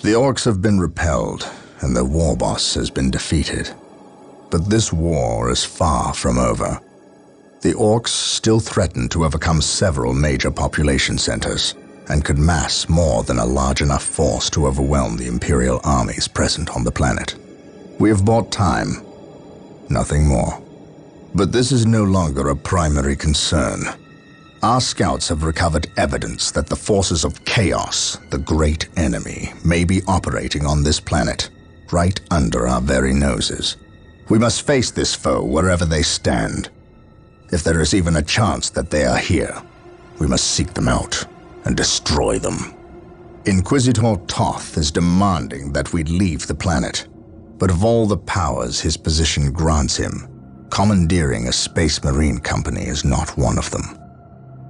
The orcs have been repelled, and their war boss has been defeated. But this war is far from over. The orcs still threaten to overcome several major population centers, and could mass more than a large enough force to overwhelm the Imperial armies present on the planet. We have bought time, nothing more. But this is no longer a primary concern. Our scouts have recovered evidence that the forces of chaos, the great enemy, may be operating on this planet, right under our very noses. We must face this foe wherever they stand. If there is even a chance that they are here, we must seek them out and destroy them. Inquisitor Toth is demanding that we leave the planet, but of all the powers his position grants him, commandeering a space marine company is not one of them.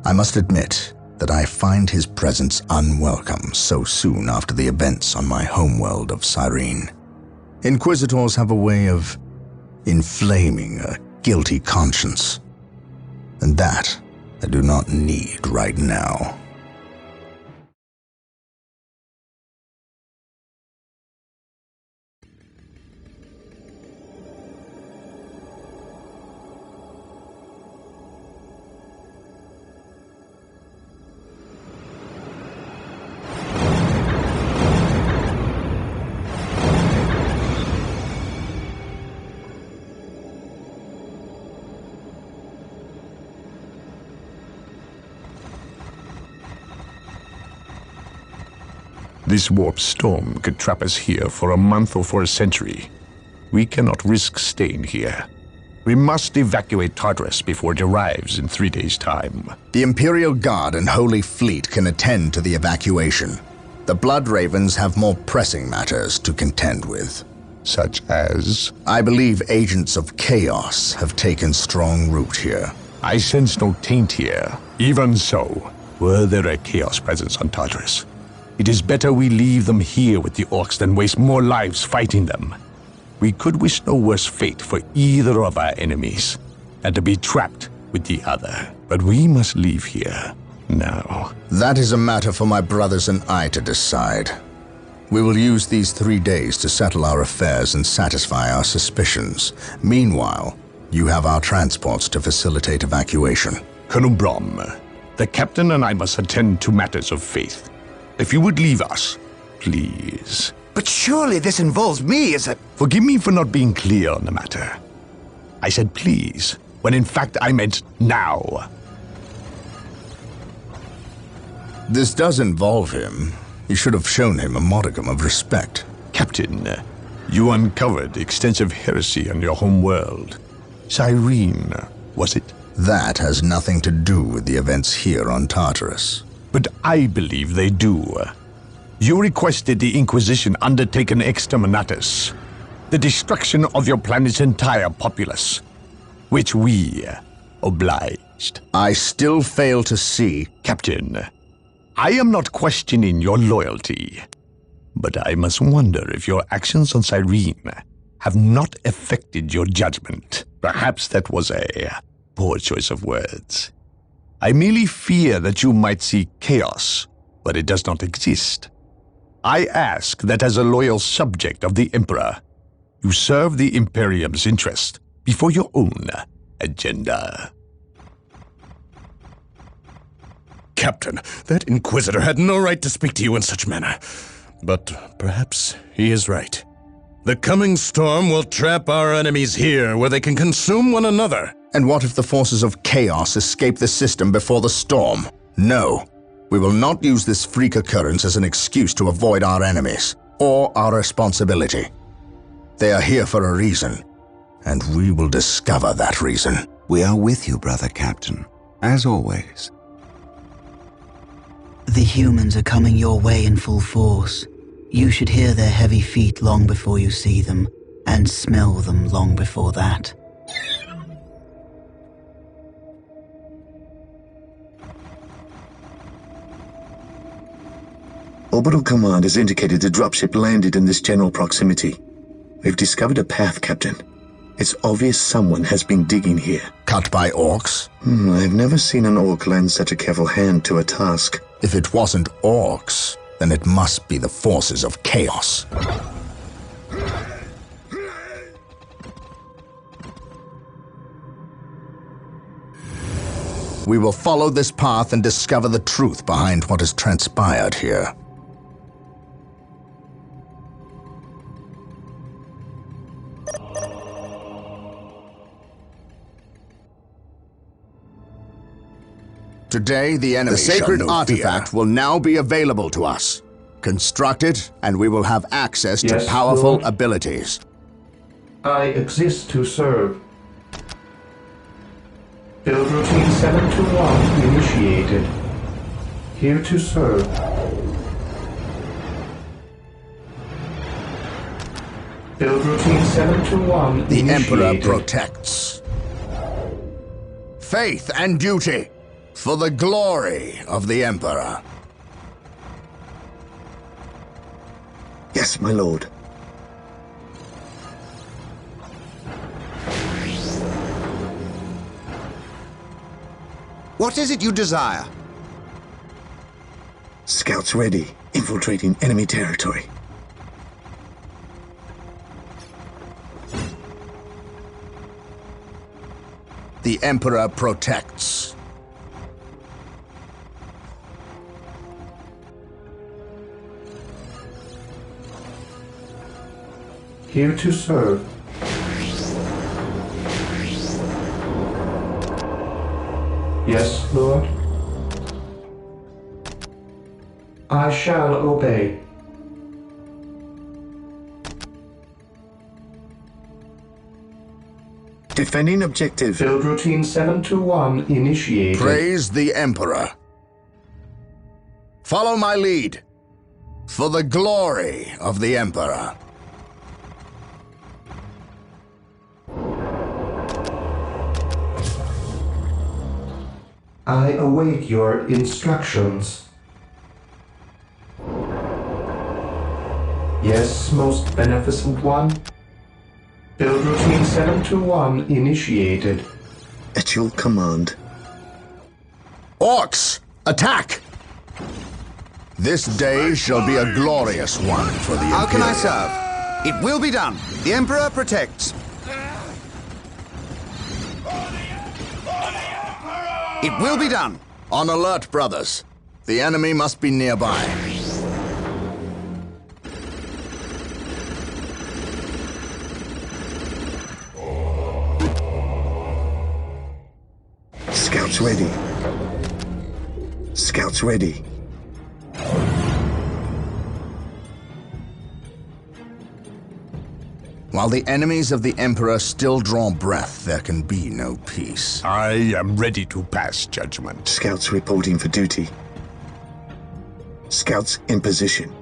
I must admit that I find his presence unwelcome so soon after the events on my homeworld of Cyrene. Inquisitors have a way of inflaming a guilty conscience, and that I do not need right now. This warp storm could trap us here for a month or for a century. We cannot risk staying here. We must evacuate Tartarus before it arrives in 3 days' time. The Imperial Guard and Holy Fleet can attend to the evacuation. The Blood Ravens have more pressing matters to contend with. Such as? I believe agents of chaos have taken strong root here. I sense no taint here. Even so, were there a chaos presence on Tartarus, it is better we leave them here with the orcs than waste more lives fighting them. We could wish no worse fate for either of our enemies, and to be trapped with the other. But we must leave here now. That is a matter for my brothers and I to decide. We will use these 3 days to settle our affairs and satisfy our suspicions. Meanwhile, you have our transports to facilitate evacuation. Colonel Brom, the captain and I must attend to matters of faith. If you would leave us, please. But surely this involves me as a... Forgive me for not being clear on the matter. I said please, when in fact I meant now. This does involve him. You should have shown him a modicum of respect. Captain, you uncovered extensive heresy on your home world. Cyrene, was it? That has nothing to do with the events here on Tartarus. But I believe they do. You requested the Inquisition undertake an exterminatus, the destruction of your planet's entire populace, which we obliged. I still fail to see... Captain, I am not questioning your loyalty, but I must wonder if your actions on Cyrene have not affected your judgment. Perhaps that was a poor choice of words. I merely fear that you might see chaos, but it does not exist. I ask that as a loyal subject of the Emperor, you serve the Imperium's interest before your own agenda. Captain, that Inquisitor had no right to speak to you in such manner. But perhaps he is right. The coming storm will trap our enemies here where they can consume one another. And what if the forces of chaos escape the system before the storm? No. We will not use this freak occurrence as an excuse to avoid our enemies, or our responsibility. They are here for a reason, and we will discover that reason. We are with you, brother Captain, as always. The humans are coming your way in full force. You should hear their heavy feet long before you see them, and smell them long before that. Orbital Command has indicated the dropship landed in this general proximity. We've discovered a path, Captain. It's obvious someone has been digging here. Cut by orcs? I've never seen an orc lend such a careful hand to a task. If it wasn't orcs, then it must be the forces of chaos. We will follow this path and discover the truth behind what has transpired here. Today, the enemy The sacred shall know artifact fear. will now be available to us. Construct it, and we will have access to Yes, powerful Lord. abilities. I exist to serve. Build routine 721 initiated. Here to serve. Build routine 721 The Emperor initiated. protects. Faith and duty for the glory of the Emperor. Yes, my lord. What is it you desire? Scouts ready, infiltrating enemy territory. The Emperor protects. Here to serve. Yes, Lord. I shall obey. Defending objective. Build routine 721 initiated. Praise the Emperor. Follow my lead for the glory of the Emperor. I await your instructions. Yes, most beneficent one. Build routine 721 initiated. At your command. Orcs, attack! This day shall be a glorious one for the How can I Imperium. serve? It will be done. The Emperor protects. It will be done. On alert, brothers. The enemy must be nearby. Scouts ready. Scouts ready. While the enemies of the Emperor still draw breath, there can be no peace. I am ready to pass judgment. Scouts reporting for duty. Scouts in position.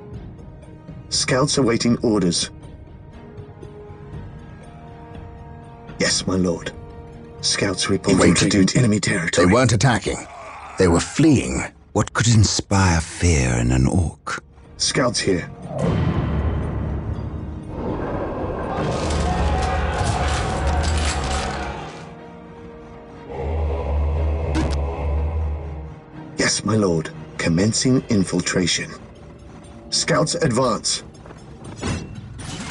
Scouts awaiting orders. Yes, my lord. Scouts reporting for Waiting. duty. Enemy They territory. weren't attacking. They were fleeing. What could inspire fear in an orc? Scouts here. Yes, my lord. Commencing infiltration. Scouts advance.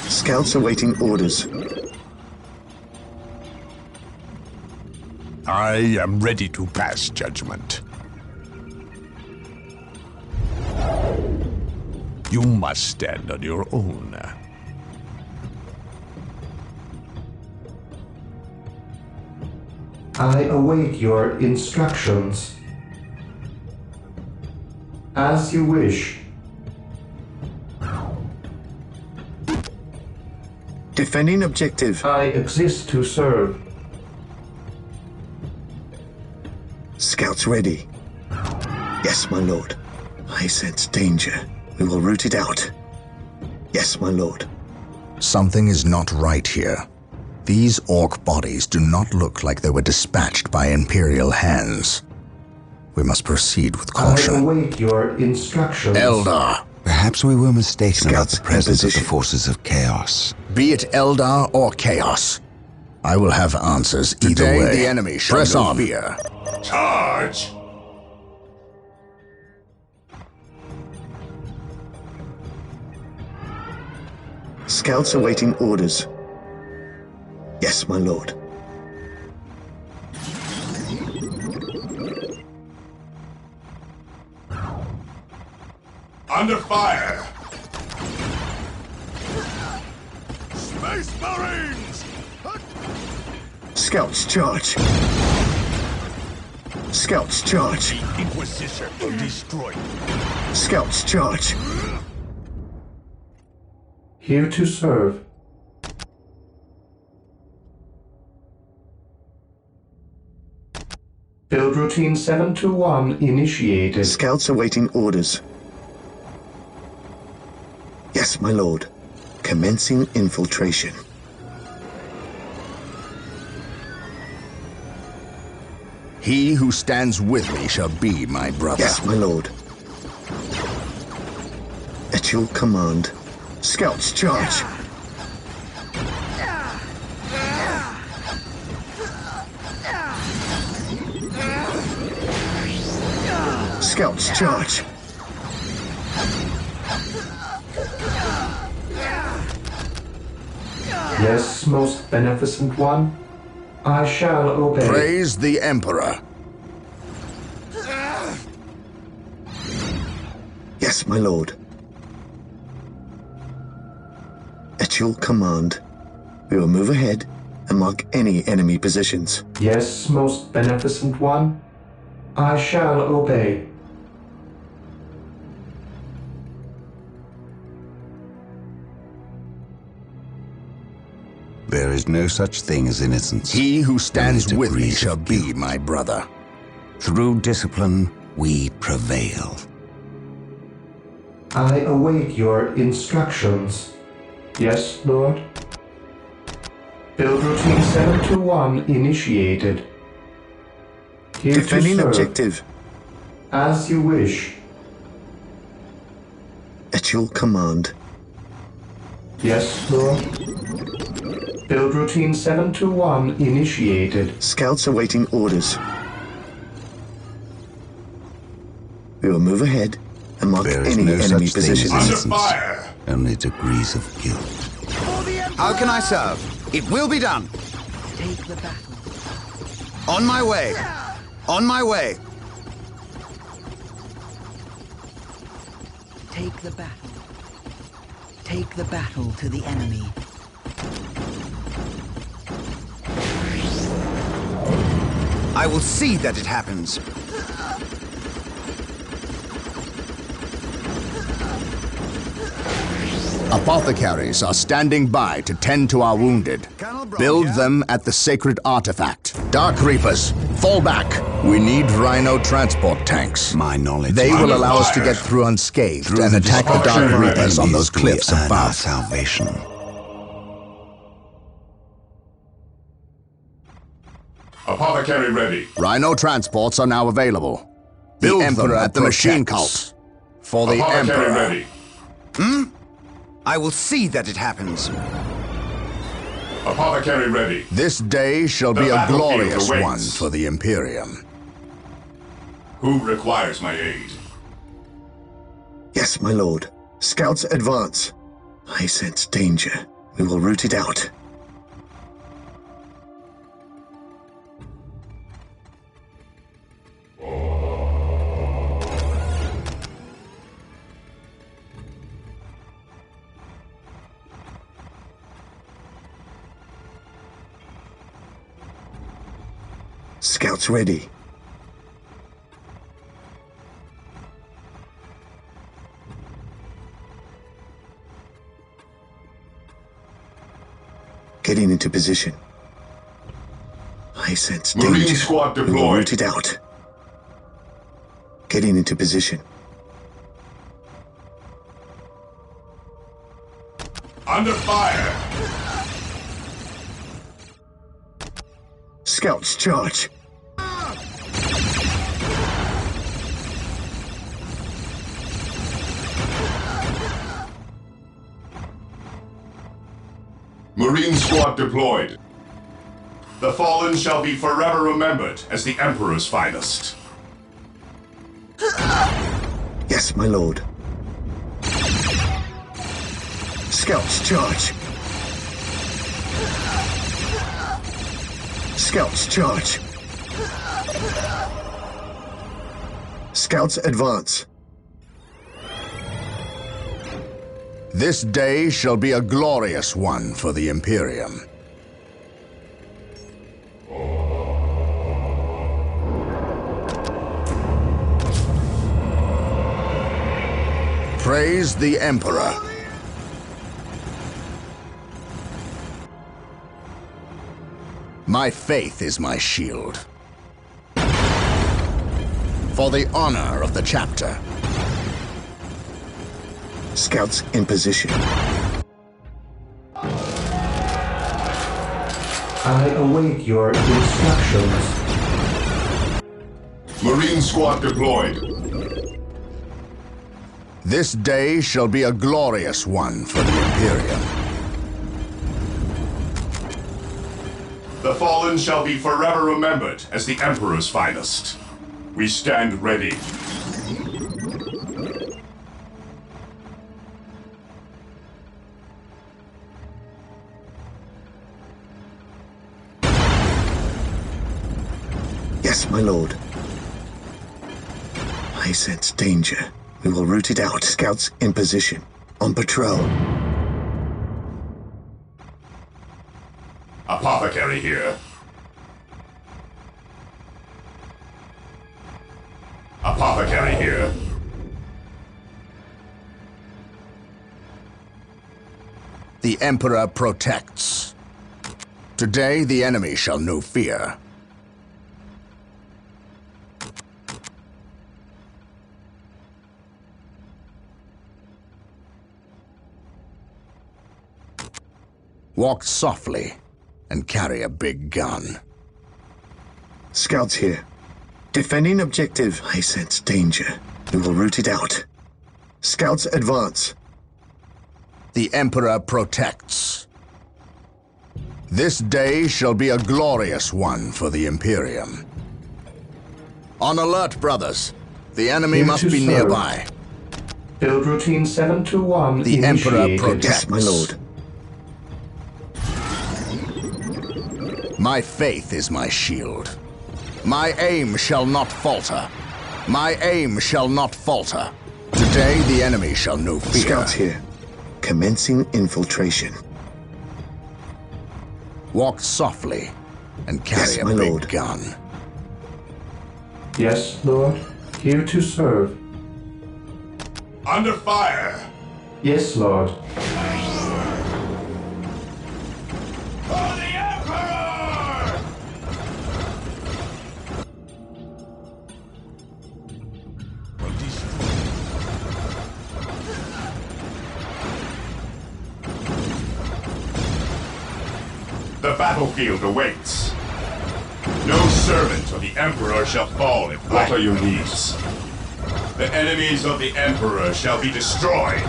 Scouts awaiting orders. I am ready to pass judgment. You must stand on your own. I await your instructions. As you wish. Defending objective. I exist to serve. Scouts ready. Yes, my lord. I sense danger. We will root it out. Yes, my lord. Something is not right here. These orc bodies do not look like they were dispatched by Imperial hands. We must proceed with I caution. await your instructions. Eldar, Perhaps we were mistaken about Scouts the in presence of the position. forces of chaos. be it Eldar or Chaos, I will have answers either Today, way. the enemy shall Press know on. fear. Charge! Scouts awaiting orders. Yes, my lord. Under fire! Space Marines! Scouts charge! Scouts charge! The Inquisition destroyed. Scouts charge! Here to serve. Build routine 721 initiated. Scouts awaiting orders. Yes, my lord. Commencing infiltration. He who stands with me shall be my brother. Yes, my lord. At your command. Scouts charge! Scouts charge! Yes, most beneficent one. I shall obey. Praise the Emperor. Yes, my lord. At your command, we will move ahead and mark any enemy positions. Yes, most beneficent one. I shall obey. There is no such thing as innocence. He who stands Only with me degrees shall of be guilt. my brother. Through discipline, we prevail. I await your instructions. Yes, Lord? Build routine 721 initiated. Here Defending to serve. objective. As you wish. At your command. Yes, Lord? Build routine 721 initiated. Scouts awaiting orders. We will move ahead and mark There is any no enemy such thing as positions. innocence. Only degrees of guilt. How can I serve? It will be done. Take the battle. On my way. On my way. Take the battle. Take the battle to the enemy. I will see that it happens. Apothecaries are standing by to tend to our wounded. Build them at the sacred artifact. Dark Reapers, fall back. We need Rhino transport tanks. My knowledge. They will is allow us to fire. get through unscathed Through and the attack the destruction Dark of our Reapers on enemies those do cliffs we earn our above. salvation. Apothecary ready. Rhino transports are now available. Build them Emperor at the machine protects. cult. For the Apothecary Emperor. ready. I will see that it happens. Apothecary ready. This day shall be The a battlefield glorious awaits. one for the Imperium. Who requires my aid? Yes, my lord. Scouts advance. I sense danger. We will root it out. Scouts ready. Getting into position. I sense Marine danger. squad We will deployed. root it out. Getting into position. Under fire. Scouts charge. Marine squad deployed. The fallen shall be forever remembered as the Emperor's finest. Yes, my lord. Scouts charge. Scouts charge. Scouts advance. This day shall be a glorious one for the Imperium. Praise the Emperor. My faith is my shield. For the honor of the chapter. Scouts in position. I await your instructions. Marine squad deployed. This day shall be a glorious one for the Imperium. The fallen shall be forever remembered as the Emperor's finest. We stand ready. Yes, my lord. I sense danger. We will root it out. Scouts in position. On patrol. Apothecary here. Apothecary here. The Emperor protects. Today the enemy shall know fear. Walk softly and carry a big gun. Scouts here. Defending objective. I sense danger. We will root it out. Scouts advance. The Emperor protects. This day shall be a glorious one for the Imperium. On alert, brothers. The enemy must be nearby. Build routine 721 The Emperor initiated. protects. Yes, my lord. My faith is my shield. My aim shall not falter. My aim shall not falter. Today the enemy shall know fear. Scouts here. Commencing infiltration. Walk softly and carry Yes, a my big lord. gun. Yes, Lord. Here to serve. Under fire! Yes, Lord. For the Emperor! The battlefield awaits. No servant of the Emperor shall fall if what are your needs? The enemies of the Emperor shall be destroyed.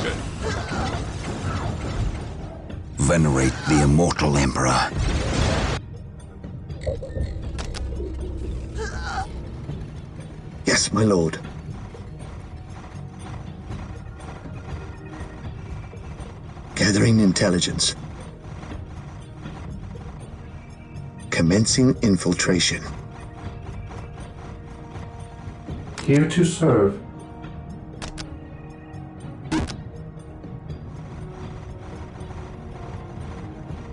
Venerate the immortal Emperor. Yes, my lord. Gathering intelligence. Commencing infiltration. Here to serve.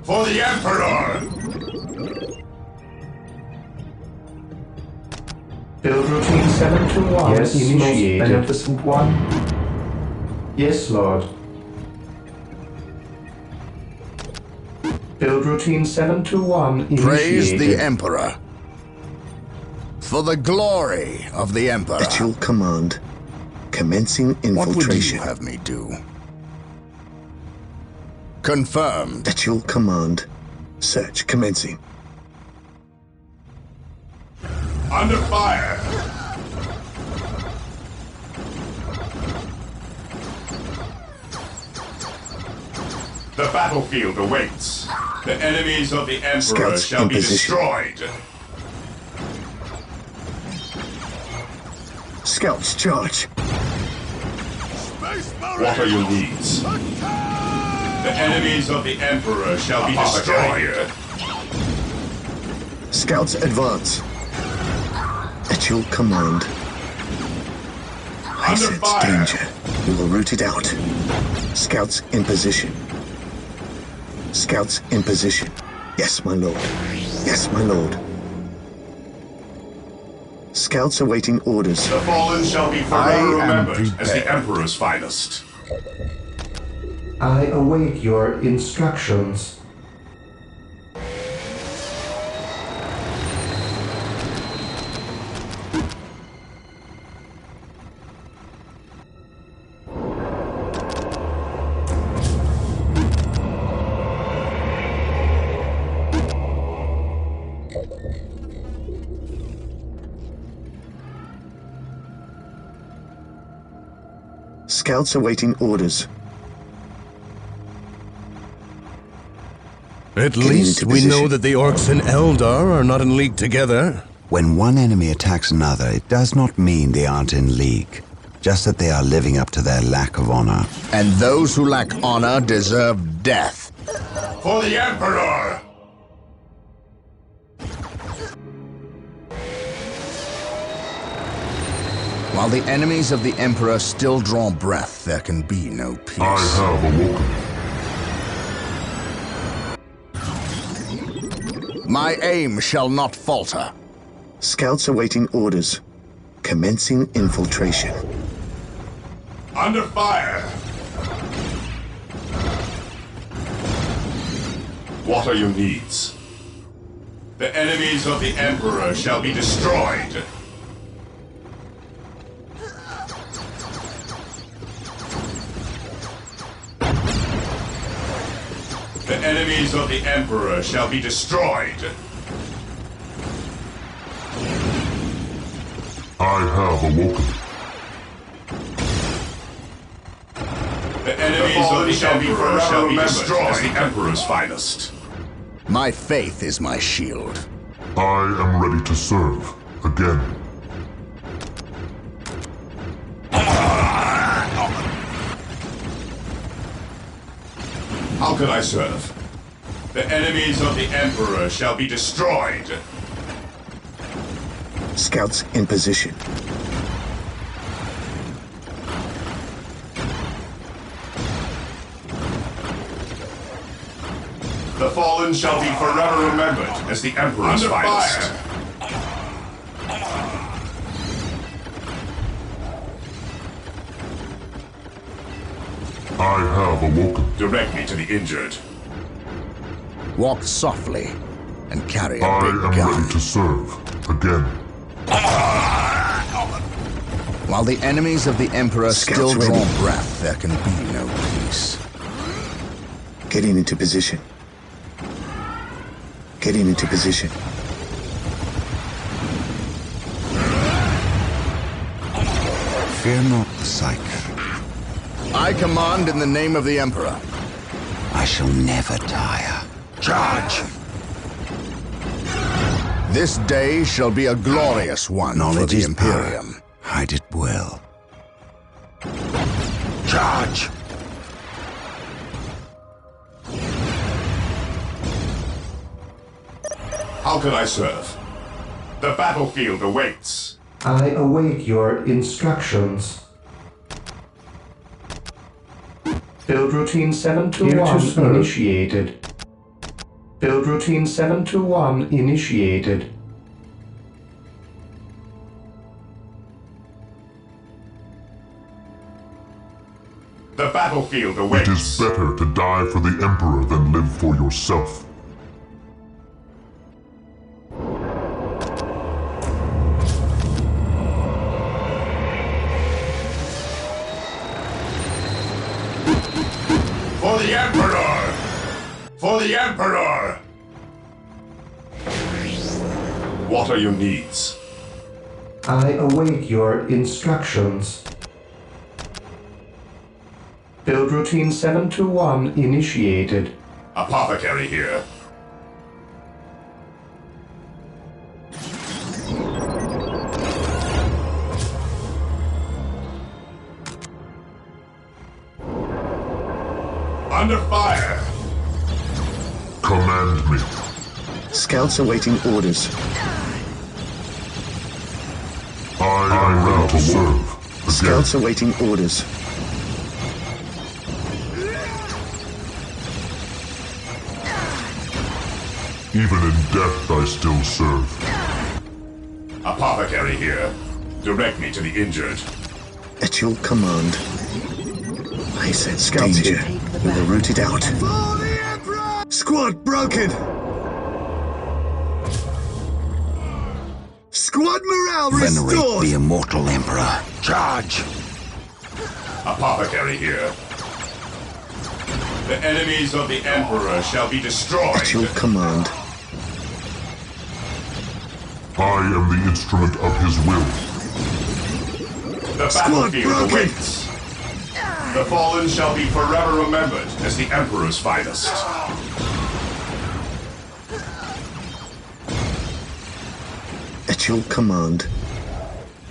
For the Emperor! Build routine 721 Yes, initiated. most Beneficent one. Yes, Lord. Build routine 721 initiated. Praise the Emperor. For the glory of the Emperor. At your command. Commencing infiltration. What would you have me do? Confirmed. At your command. Search commencing. Under fire! The battlefield awaits. The enemies of the Emperor Scouts shall in be position. destroyed. Scouts charge. What are your needs? The enemies of the Emperor shall be destroyed. Scouts advance. At your command. I Under sense fire. danger. We will root it out. Scouts in position. Scouts in position. Yes, my lord. Yes, my lord. Scouts awaiting orders. The fallen shall be forever remembered as the Emperor's finest. I await your instructions. Scouts awaiting orders. At least into we know position. that the orcs and Eldar are not in league together. When one enemy attacks another, it does not mean they aren't in league. Just that they are living up to their lack of honor. And those who lack honor deserve death. For the Emperor! While the enemies of the Emperor still draw breath, there can be no peace. I have awoken. My aim shall not falter. Scouts awaiting orders. Commencing infiltration. Under fire! What are your needs? The enemies of the Emperor shall be destroyed. The enemies of the Emperor shall be destroyed. I have awoken. The enemies of the Emperor shall be destroyed as the Emperor's finest. My faith is my shield. I am ready to serve again. How can I serve? The enemies of the Emperor shall be destroyed. Scouts in position. The fallen shall be forever remembered as the Emperor's finest. Fire. I have awoken. Direct me to the injured. Walk softly and carry a I big am gun. ready to serve again. While the enemies of the Emperor Scouts still ready. draw breath, there can be no peace. Getting into position. Getting into position. Fear not the sight. I command in the name of the Emperor. I shall never tire. Charge! This day shall be a glorious one for Knowledge the is Imperium. power. Hide it well. Charge! How can I serve? The battlefield awaits. I await your instructions. Build routine 721 initiated. Build routine 721 initiated. The battlefield It awaits. is better to die for the Emperor than live for yourself. For the Emperor! For the Emperor! What are your needs? I await your instructions. Build routine 721 initiated. Apothecary here. Under fire! Command me. Scouts awaiting orders. I am ready to serve. Scouts awaiting orders. Even in death, I still serve. Apothecary here. Direct me to the injured. At your command. I said scouts here. We will root it out. For the Emperor! Squad broken! Squad morale Venerate restored! the immortal Emperor. Charge! Apothecary here. The enemies of the Emperor shall be destroyed. At your command. I am the instrument of his will. The battlefield awaits. The fallen shall be forever remembered as the Emperor's finest. At your command.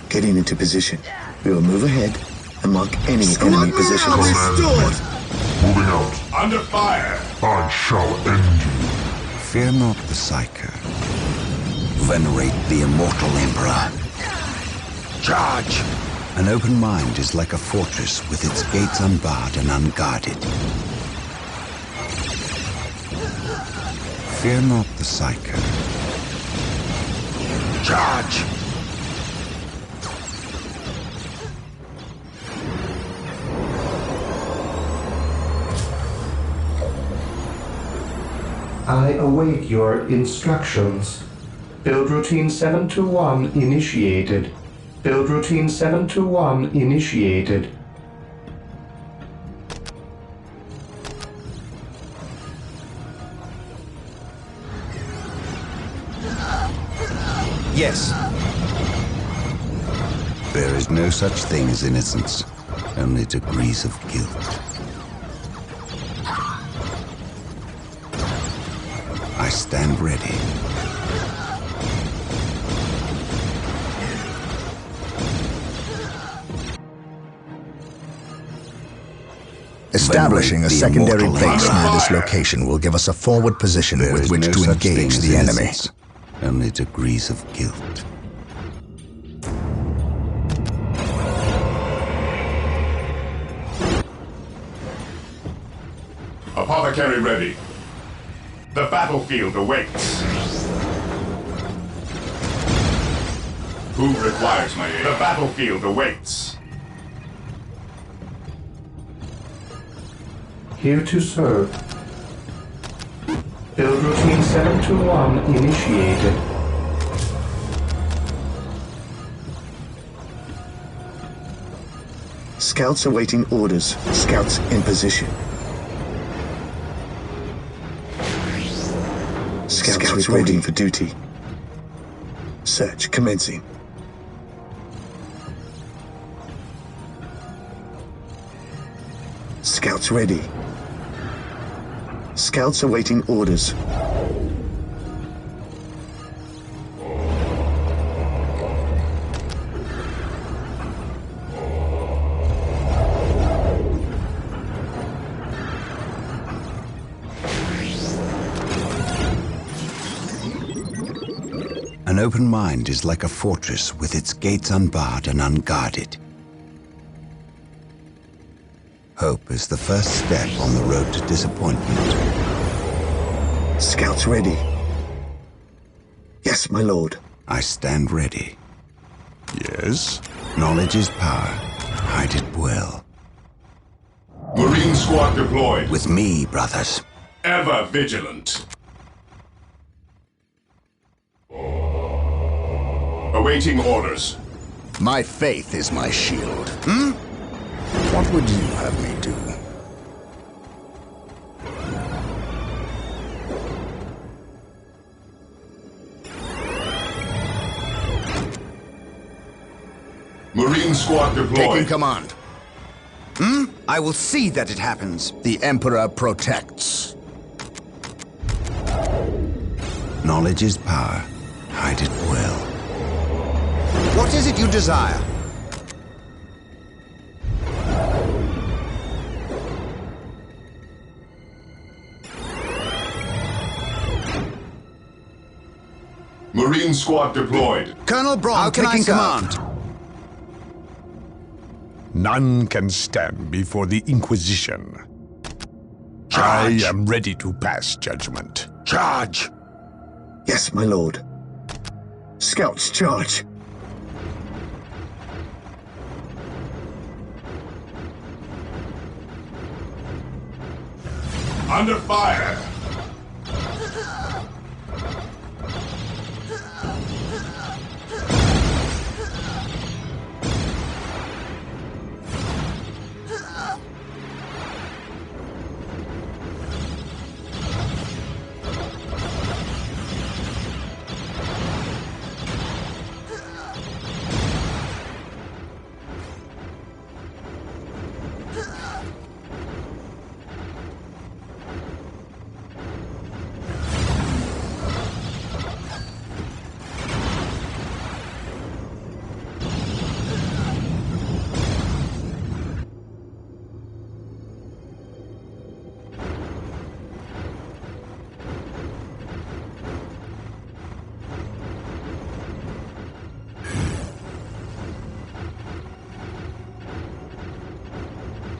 Getting into position. We will move ahead and mark any enemy positions. Restored! Moving out. Under fire! I shall end you. Fear not the Psyker. Venerate the immortal Emperor. Charge! An open mind is like a fortress with its gates unbarred and unguarded. Fear not the Psyker. Charge! I await your instructions. Build routine 721 initiated. Build routine 721 initiated. Yes. There is no such thing as innocence, only degrees of guilt. I stand ready. Establishing a secondary base near this location will give us a forward position with which to engage the enemy. Only degrees of guilt. Apothecary ready. The battlefield awaits. Who requires my aid? The battlefield awaits. Here to serve. Build routine 721 initiated. Scouts awaiting orders. Scouts in position. Scouts reporting for duty. Search commencing. Scouts ready. Scouts awaiting orders. An open mind is like a fortress with its gates unbarred and unguarded. Hope is the first step on the road to disappointment. Scouts ready. Yes, my lord. I stand ready. Yes? Knowledge is power. Hide it well. Marine squad deployed. With me, brothers. Ever vigilant. Awaiting orders. My faith is my shield. What would you have me do? Marine squad deployed. Taking command. I will see that it happens. The Emperor protects. Knowledge is power. Hide it well. What is it you desire? Marine squad deployed. Colonel Braun, taking command. None can stand before the Inquisition. Charge. I am ready to pass judgment. Charge! Yes, my lord. Scouts, charge! Under fire!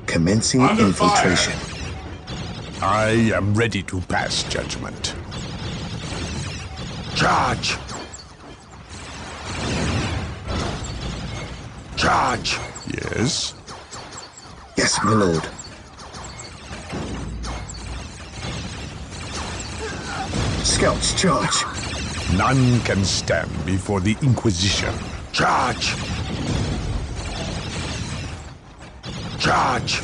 Commencing Under infiltration. fire. I am ready to pass judgment. Charge! Charge! Yes? Yes, my lord. Scouts, charge! None can stand before the Inquisition. Charge! Charge!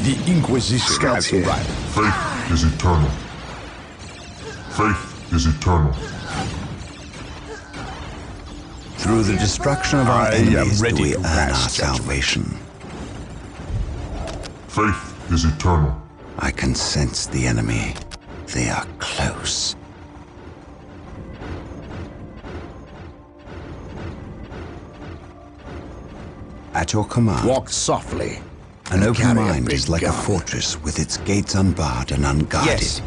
The Inquisition Scouts has here. arrived. Faith is eternal. Faith is eternal. Through the destruction of our I am enemies ready do we to earn our pass judgment. salvation. Faith is eternal. I can sense the enemy. They are close. At your command. Walk softly. An and open carry a mind big is like a gun. fortress with its gates unbarred and unguarded. Yes.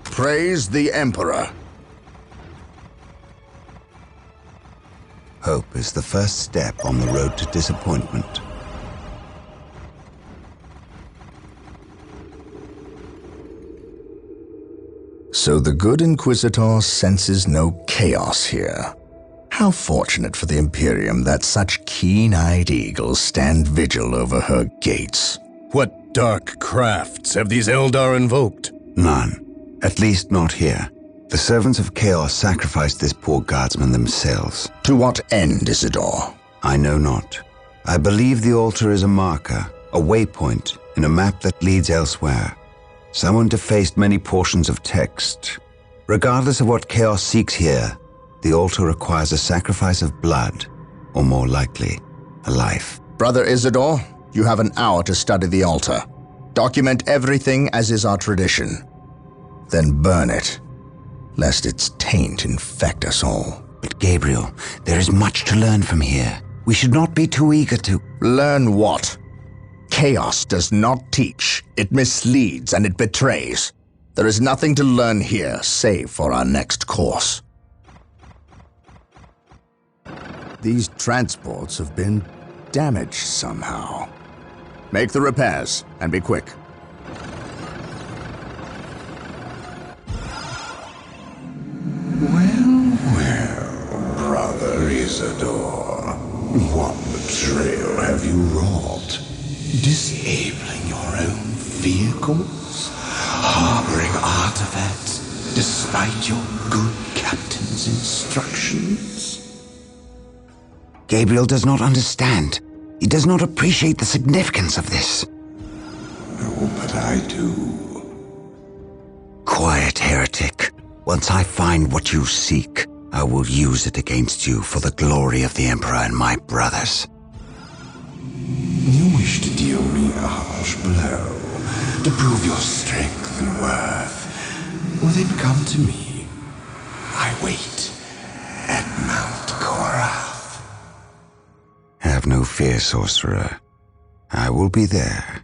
Praise the Emperor. Hope is the first step on the road to disappointment. So the good Inquisitor senses no chaos here. How fortunate for the Imperium that such keen-eyed eagles stand vigil over her gates. What dark crafts have these Eldar invoked? None. At least not here. The servants of Chaos sacrificed this poor guardsman themselves. To what end, Isidore? I know not. I believe the altar is a marker, a waypoint in a map that leads elsewhere. Someone defaced many portions of text. Regardless of what Chaos seeks here, the altar requires a sacrifice of blood, or more likely, a life. Brother Isidore, you have an hour to study the altar. Document everything as is our tradition. Then burn it, lest its taint infect us all. But Gabriel, there is much to learn from here. We should not be too eager to... Learn what? Chaos does not teach. It misleads and it betrays. There is nothing to learn here save for our next course. These transports have been damaged somehow. Make the repairs and be quick. Well, Brother Isidore, what betrayal have you wrought? Disabling your own vehicles? Harboring artifacts despite your good captain's instructions? Gabriel does not understand. He does not appreciate the significance of this. Oh, but I do. Quiet, heretic. Once I find what you seek, I will use it against you for the glory of the Emperor and my brothers. You wish to deal me a harsh blow, to prove your strength and worth. then come to me. I wait at Mount Korath. Have no fear, sorcerer. I will be there.